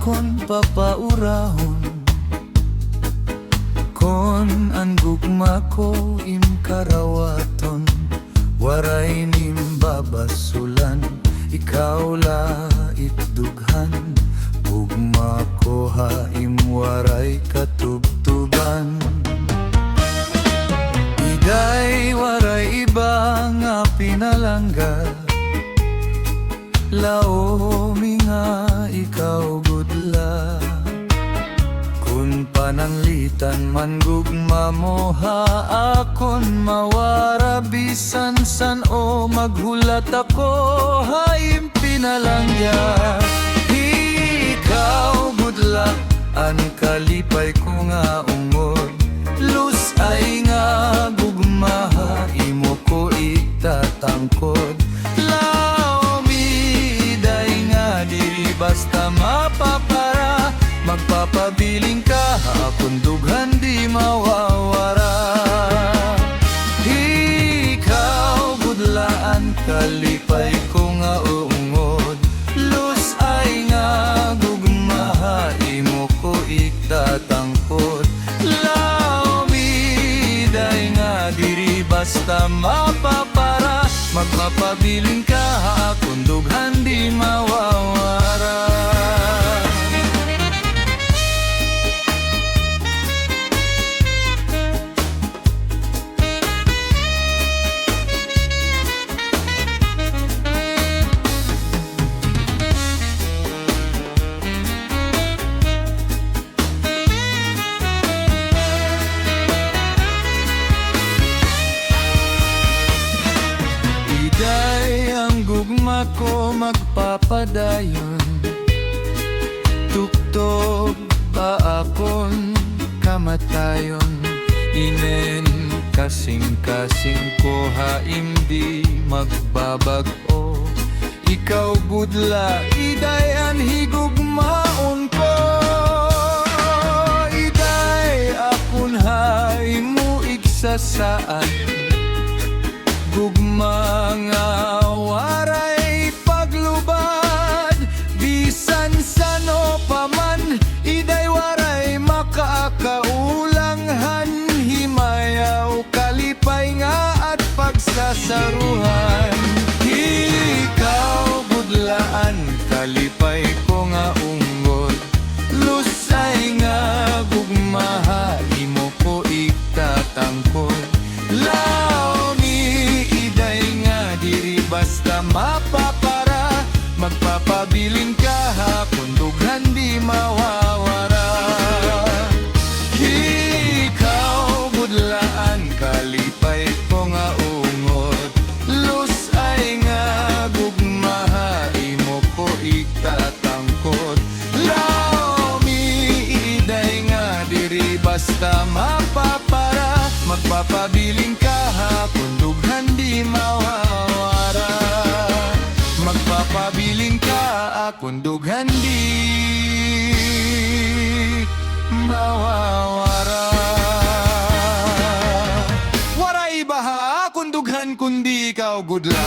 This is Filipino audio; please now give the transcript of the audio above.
akon papaurahon. Kon ang gugma ko imkarawaton, waray nimbabasulan, ikaw lait dughan. Gugma ko haim waray katubtuban. Iday waray iba nga pinalangga, laomi nga ikaw gudla. Kun pananglitan man gugma mo akon mawara, bisan san o maghulat ako haim pinalangga. Ikaw gudla an kalipay ko nga ungod, lus ay nga gugma imo ko itatangkod. Basta mapapara, magpapabiling ka, akong dughan di mawawara. Ikaw budlaan, kalipay ko nga ungod, lus ay nga gugmaha, imo ko itatangkod. Laumiday nga diri basta mapapara, magpapabiling ka, akong dughan di mawawara. Gugma ko magpapadayon, tuktog ba akon kamatayon. Inen kasing-kasing ko haim di magbabag-o. Ikaw budla, iday anhigugmaon ko. Iday akon haim mo igsasaan, gugma nga waray paglubad. Bisan sano paman, iday waray makaakaulanghan. Himayaw kalipay nga at pagsasaruhan. Ikaw budlaan, kalipay ko nga ungod, lusay nga gugmaha, imo ko itatangkod. Basta mapapara, magpapabiling ka, kung dughan di mawawara. Ikaw budlaan, kalipay ko nga ungod, lus ay nga gugmaha, imo ko itatangkod. Laomi iday nga diri basta mapapara, magpapabiling ka, kung dughan di mawawara. Magpapabiling ka, akong dughan di mawawara. Waray iba ha, akong dughan kundi ikaw gudla.